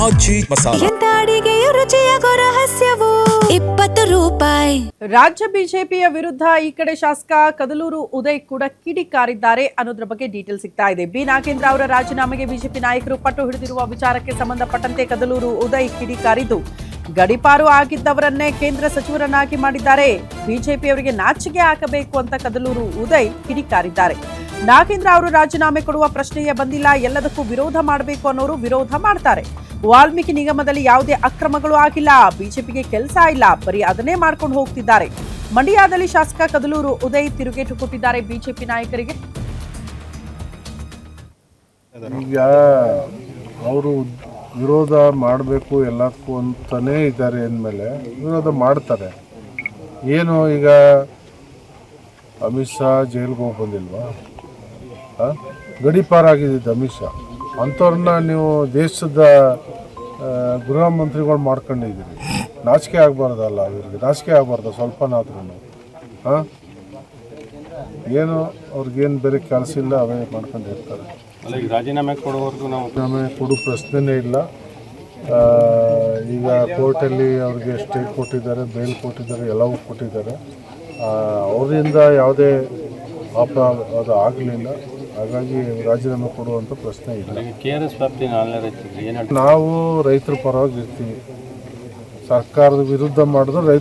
ಆಜಿ ಮಸಾಲ. ಎಂತ ಅಡಿಗೆಯ ರುಚಿಯಾಗೋ ರಹಸ್ಯವು 20 ರೂಪಾಯಿ. ರಾಜ್ಯ ಬಿಜೆಪಿಯ ವಿರುದ್ಧ ಈ ಕಡೆ ಶಾಸಕ ಕದಲೂರು ಉದಯ್ ಕೂಡ ಕಿಡಿಕಾರಿದ್ದಾರೆ ಅನ್ನೋದ್ರ ಬಗ್ಗೆ ಡೀಟೇಲ್ ಸಿಗ್ತಾ ಇದೆ. ಬಿ ನಾಗೇಂದ್ರ ಅವರ ರಾಜೀನಾಮೆಗೆ ಬಿಜೆಪಿ ನಾಯಕರು ಪಟ್ಟು ಹಿಡಿದಿರುವ ವಿಚಾರಕ್ಕೆ ಸಂಬಂಧಪಟ್ಟಂತೆ ಕದಲೂರು ಉದಯ್ ಕಿಡಿಕಾರಿದ್ದು, ಗಡಿಪಾರು ಆಗಿದ್ದವರನ್ನೇ ಕೇಂದ್ರ ಸಚಿವರನ್ನಾಗಿ ಮಾಡಿದ್ದಾರೆ, ಬಿಜೆಪಿಯವರಿಗೆ ನಾಚಿಕೆ ಹಾಕಬೇಕು ಅಂತ ಕದಲೂರು ಉದಯ್ ಕಿಡಿಕಾರಿದ್ದಾರೆ. ನಾಗೇಂದ್ರ ಅವರು ರಾಜೀನಾಮೆ ಕೊಡುವ ಪ್ರಶ್ನೆಯೇ ಬಂದಿಲ್ಲ, ಎಲ್ಲದಕ್ಕೂ ವಿರೋಧ ಮಾಡಬೇಕು ಅನ್ನೋರು ವಿರೋಧ ಮಾಡ್ತಾರೆ. ವಾಲ್ಮೀಕಿ ನಿಗಮದಲ್ಲಿ ಯಾವುದೇ ಅಕ್ರಮಗಳು ಆಗಿಲ್ಲ, ಬಿಜೆಪಿಗೆ ಕೆಲಸ ಇಲ್ಲ, ಬರೀ ಅದನ್ನೇ ಮಾಡ್ಕೊಂಡು ಹೋಗ್ತಿದ್ದಾರೆ. ಮಂಡ್ಯದಲ್ಲಿ ಶಾಸಕ ಕದಲೂರು ಉದಯ್ ತಿರುಗೇಟು ಕೊಟ್ಟಿದ್ದಾರೆ ಬಿಜೆಪಿ ನಾಯಕರಿಗೆ. ಈಗ ಅವರು ವಿರೋಧ ಮಾಡಬೇಕು ಎಲ್ಲಕ್ಕೂ ಅಂತಾನೇ ಇದ್ದಾರೆ ಅಂದಮೇಲೆ ವಿರೋಧ ಮಾಡ್ತಾರೆ. ಏನು ಈಗ ಅಮಿತ್ ಶಾ ಜೈಲಿಗೆ ಹೋಗಿ ಬಂದಿಲ್ವಾ? ಗಡಿಪಾರಾಗಿದ್ದು ಅಮಿತ್ ಶಾ ಅಂಥವ್ರನ್ನ ನೀವು ದೇಶದ ಗೃಹ ಮಂತ್ರಿಗಳು ಮಾಡ್ಕೊಂಡಿದ್ದೀರಿ. ನಾಚಿಕೆ ಆಗಬಾರ್ದಲ್ಲ ಇವ್ರಿಗೆ? ನಾಚಿಕೆ ಆಗಬಾರ್ದು ಸ್ವಲ್ಪನಾದ್ರೂ? ಏನು ಅವ್ರಿಗೇನು ಬೇರೆ ಕೆಲಸ ಇಲ್ಲ, ಅವೇ ಮಾಡ್ಕೊಂಡಿರ್ತಾರೆ. ರಾಜೀನಾಮೆ ಕೊಡೋವರೆಗೂ ನಾವು ರಾಜೀನಾಮೆ ಕೊಡೋ ಪ್ರಶ್ನೆನೇ ಇಲ್ಲ. ಈಗ ಕೋರ್ಟಲ್ಲಿ ಅವ್ರಿಗೆ ಸ್ಟೇ ಕೊಟ್ಟಿದ್ದಾರೆ, ಬೇಲ್ ಕೊಟ್ಟಿದ್ದಾರೆ, ಎಲ್ಲವೂ ಕೊಟ್ಟಿದ್ದಾರೆ. ಅವರಿಂದ ಯಾವುದೇ ಅಪರಾಧ ಆಗಲಿಲ್ಲ, ಹಾಗಾಗಿ ರಾಜೀನಾಮೆ ಕೊಡುವಂಥ ಪ್ರಶ್ನೆ ಇಲ್ಲ. KRS ವ್ಯಾಪ್ತಿ ನಾವು ರೈತರ ಪರವಾಗಿ ಇರ್ತೀವಿ. ಸರ್ಕಾರದ ವಿರುದ್ಧ ಮಾಡಿದ್ರೆ